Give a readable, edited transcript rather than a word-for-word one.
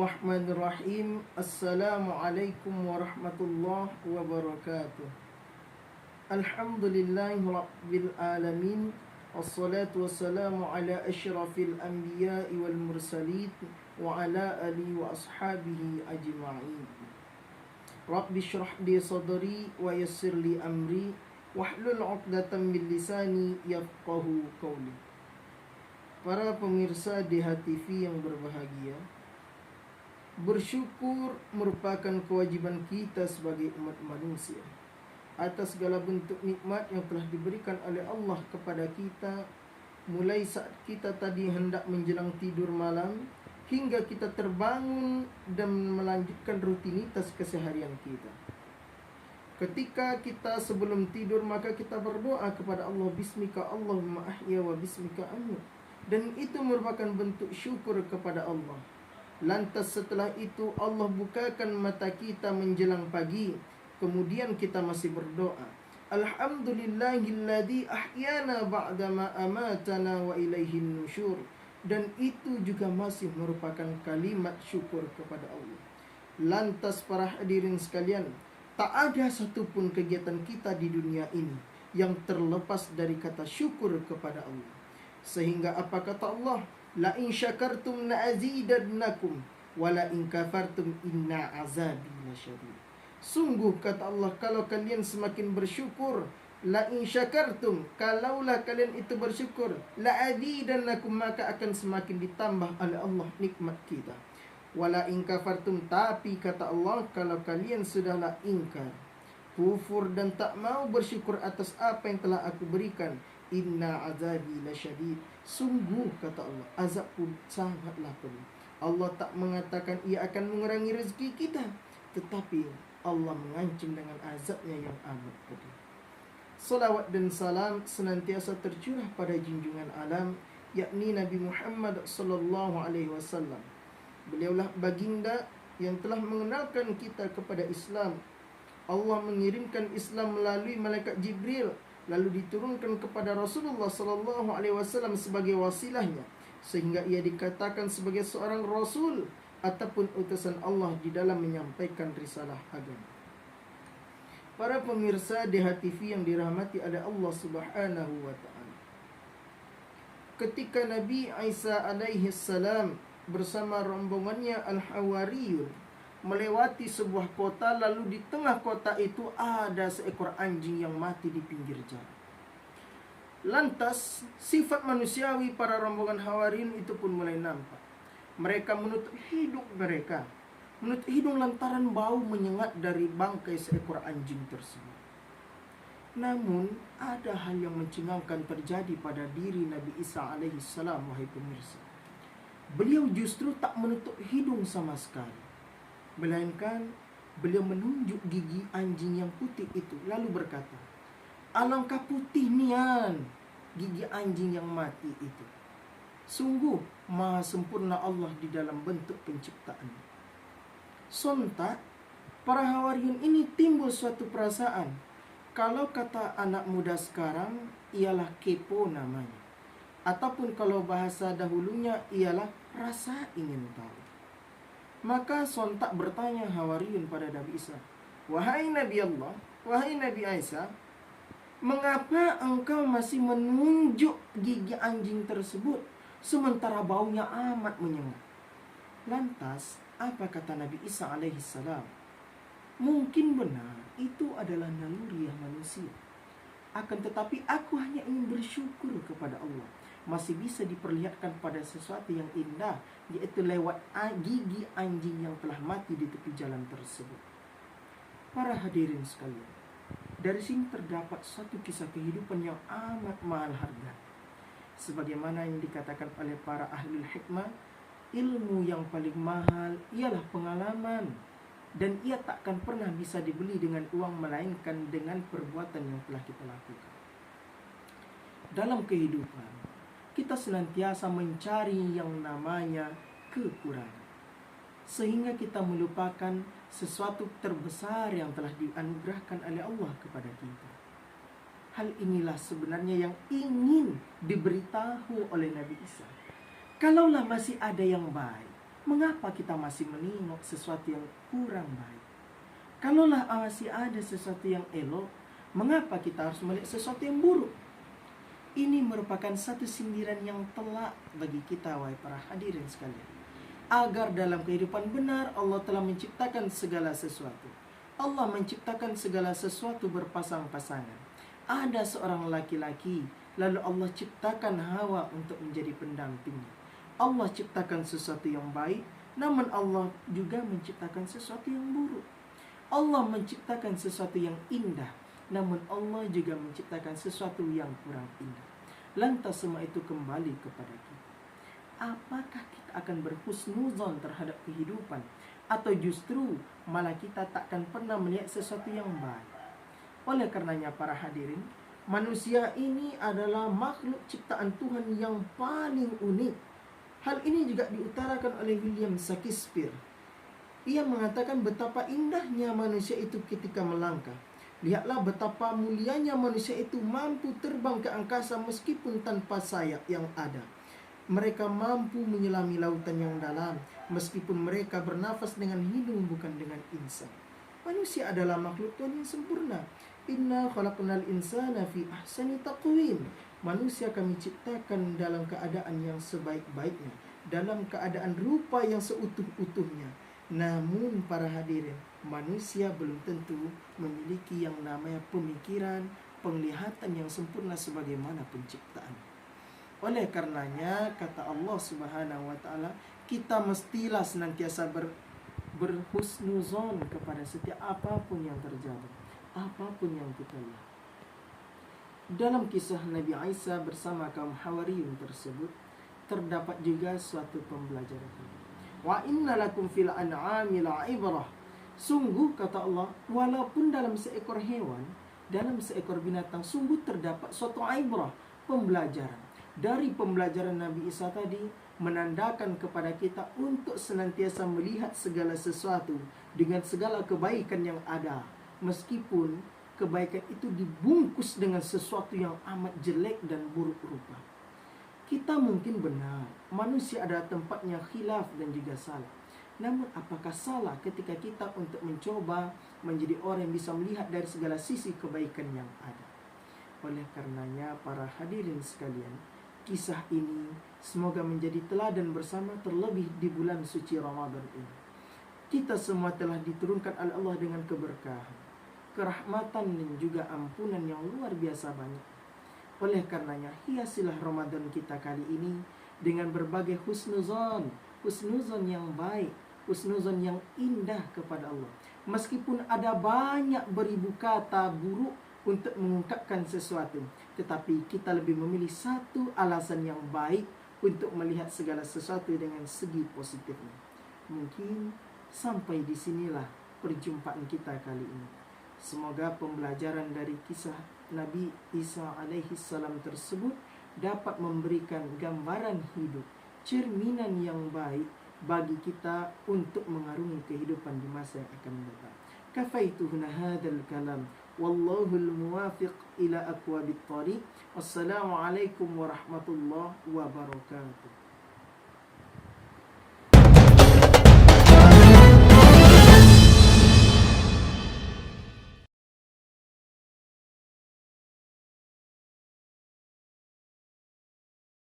Bismillahirrahmanirrahim. Assalamualaikum warahmatullahi wabarakatuh. Alhamdulillahi rabbil alamin. Wassalatu wassalamu ala asyrafil anbiya'i wal mursalin wa ala alihi wa ashabihi ajma'in. Rabbi syrah li sadri wa yassir li amri wahlul 'uqdatam min lisani yafqahu qawli. Para pemirsa DH TV yang berbahagia, bersyukur merupakan kewajiban kita sebagai umat manusia atas segala bentuk nikmat yang telah diberikan oleh Allah kepada kita, mulai saat kita tadi hendak menjelang tidur malam hingga kita terbangun dan melanjutkan rutinitas keseharian kita. Ketika kita sebelum tidur, maka kita berdoa kepada Allah, Bismika Allahumma ahya wa bismika amut. Dan itu merupakan bentuk syukur kepada Allah. Lantas setelah itu Allah bukakan mata kita menjelang pagi, kemudian kita masih berdoa, Alhamdulillahilladzi ahyana ba'dama amatana wa ilaihin nusyur. Dan itu juga masih merupakan kalimat syukur kepada Allah. Lantas para hadirin sekalian, tak ada satupun kegiatan kita di dunia ini yang terlepas dari kata syukur kepada Allah. Sehingga apa kata Allah? La in syakartum la azidannakum wa la in kafartum inna azabi lasyadid. Sungguh kata Allah, kalau kalian semakin bersyukur, la in syakartum, kalaulah kalian itu bersyukur, la azidannakum, maka akan semakin ditambah oleh Allah nikmat kita. Wa la in kafartum, tapi kata Allah, kalau kalian sudahlah ingkar, kufur dan tak mau bersyukur atas apa yang telah aku berikan, inna azabi lasyadid, sungguh kata Allah, azabku sangatlah pedih. Allah tak mengatakan ia akan mengurangi rezeki kita, tetapi Allah mengancam dengan azabnya yang amat pedih. Salawat dan salam senantiasa tercurah pada junjungan alam, yakni Nabi Muhammad sallallahu alaihi wasallam. Beliaulah baginda yang telah mengenalkan kita kepada Islam. Allah mengirimkan Islam melalui malaikat Jibril, lalu diturunkan kepada Rasulullah sallallahu alaihi wasallam sebagai wasilahnya, sehingga ia dikatakan sebagai seorang rasul ataupun utusan Allah di dalam menyampaikan risalah agama. Para pemirsa DH TV yang dirahmati oleh Allah Subhanahu wa taala, ketika Nabi Isa alaihi salam bersama rombongannya Al-Hawariyun melewati sebuah kota, lalu di tengah kota itu ada seekor anjing yang mati di pinggir jalan. Lantas sifat manusiawi para rombongan Hawariyun itu pun mulai nampak. Mereka menutup hidung lantaran bau menyengat dari bangkai seekor anjing tersebut. Namun ada hal yang mencengangkan terjadi pada diri Nabi Isa alaihi salam, wahai pemirsa. Beliau justru tak menutup hidung sama sekali, melainkan beliau menunjuk gigi anjing yang putih itu, lalu berkata, alangkah putih nian gigi anjing yang mati itu. Sungguh maha sempurna Allah di dalam bentuk penciptaan. Sontak para Hawariyun ini timbul suatu perasaan, kalau kata anak muda sekarang ialah kepo namanya, ataupun kalau bahasa dahulunya ialah rasa ingin tahu. Maka sontak bertanya Hawariyun pada Nabi Isa, wahai Nabi Allah, wahai Nabi Isa, mengapa engkau masih menunjuk gigi anjing tersebut sementara baunya amat menyengat? Lantas apa kata Nabi Isa alaihi salam? Mungkin benar itu adalah naluri manusia, akan tetapi aku hanya ingin bersyukur kepada Allah masih bisa diperlihatkan pada sesuatu yang indah, yaitu lewat gigi anjing yang telah mati di tepi jalan tersebut. Para hadirin sekalian, dari sini terdapat suatu kisah kehidupan yang amat mahal harga. Sebagaimana yang dikatakan oleh para ahli hikmah, ilmu yang paling mahal ialah pengalaman, dan ia takkan pernah bisa dibeli dengan uang, melainkan dengan perbuatan yang telah kita lakukan. Dalam kehidupan kita senantiasa mencari yang namanya kekurangan, sehingga kita melupakan sesuatu terbesar yang telah dianugerahkan oleh Allah kepada kita. Hal inilah sebenarnya yang ingin diberitahu oleh Nabi Isa. Kalaulah masih ada yang baik, Mengapa kita masih menengok sesuatu yang kurang baik? Kalaulah masih ada sesuatu yang elok, mengapa kita harus melihat sesuatu yang buruk? Ini merupakan satu sindiran yang telak bagi kita, wahai para hadirin sekalian. Agar dalam kehidupan benar, Allah telah menciptakan segala sesuatu. Allah menciptakan segala sesuatu berpasang-pasangan. Ada seorang laki-laki, lalu Allah ciptakan Hawa untuk menjadi pendampingnya. Allah ciptakan sesuatu yang baik, namun Allah juga menciptakan sesuatu yang buruk. Allah menciptakan sesuatu yang indah, namun Allah juga menciptakan sesuatu yang kurang indah. Lantas semua itu kembali kepada kita. Apakah kita akan berhusnuzon terhadap kehidupan, atau justru malah kita takkan pernah melihat sesuatu yang baik? Oleh karenanya para hadirin, manusia ini adalah makhluk ciptaan Tuhan yang paling unik. Hal ini juga diutarakan oleh William Shakespeare. Ia mengatakan betapa indahnya manusia itu ketika melangkah. Lihatlah betapa mulianya manusia itu mampu terbang ke angkasa meskipun tanpa sayap yang ada. Mereka mampu menyelami lautan yang dalam meskipun mereka bernafas dengan hidung bukan dengan insan. Manusia adalah makhluk Tuhan yang sempurna. Inna khalaqnal insana fi ahsani taqwim. Manusia kami ciptakan dalam keadaan yang sebaik-baiknya, dalam keadaan rupa yang seutuh-utuhnya. Namun para hadirin, manusia belum tentu memiliki yang namanya pemikiran, penglihatan yang sempurna sebagaimana penciptaan. Oleh karenanya kata Allah Subhanahu wa taala, kita mestilah senantiasa berhusnuzon kepada setiap apapun yang terjadi, apapun yang kita lihat. Dalam kisah Nabi Isa bersama kaum Hawariyun tersebut terdapat juga suatu pembelajaran. Wa inna lakum fil an'ami la'ibrah. Sungguh kata Allah, walaupun dalam seekor hewan, dalam seekor binatang, sungguh terdapat suatu ibrah, pembelajaran. Dari pembelajaran Nabi Isa tadi menandakan kepada kita untuk senantiasa melihat segala sesuatu dengan segala kebaikan yang ada, meskipun kebaikan itu dibungkus dengan sesuatu yang amat jelek dan buruk rupa. Kita mungkin benar, manusia adalah tempatnya khilaf dan juga salah. Namun apakah salah ketika kita untuk mencoba menjadi orang yang bisa melihat dari segala sisi kebaikan yang ada? Oleh karenanya para hadirin sekalian, kisah ini semoga menjadi teladan bersama, terlebih di bulan suci Ramadan ini. Kita semua telah diturunkan oleh Allah dengan keberkahan, kerahmatan dan juga ampunan yang luar biasa banyak. Oleh karenanya hiasilah Ramadan kita kali ini dengan berbagai husnuzon yang baik, husnuzon yang indah kepada Allah. Meskipun ada banyak beribu kata buruk untuk mengungkapkan sesuatu, tetapi kita lebih memilih satu alasan yang baik untuk melihat segala sesuatu dengan segi positifnya. Mungkin sampai di sinilah perjumpaan kita kali ini. Semoga pembelajaran dari kisah Nabi Isa alaihi salam tersebut dapat memberikan gambaran hidup, cerminan yang baik bagi kita untuk mengarungi kehidupan di masa yang akan datang. Kafaituhuna hadzal kalam wallahul muwafiq ila aqwabit thariq. Wassalamualaikum warahmatullahi wabarakatuh.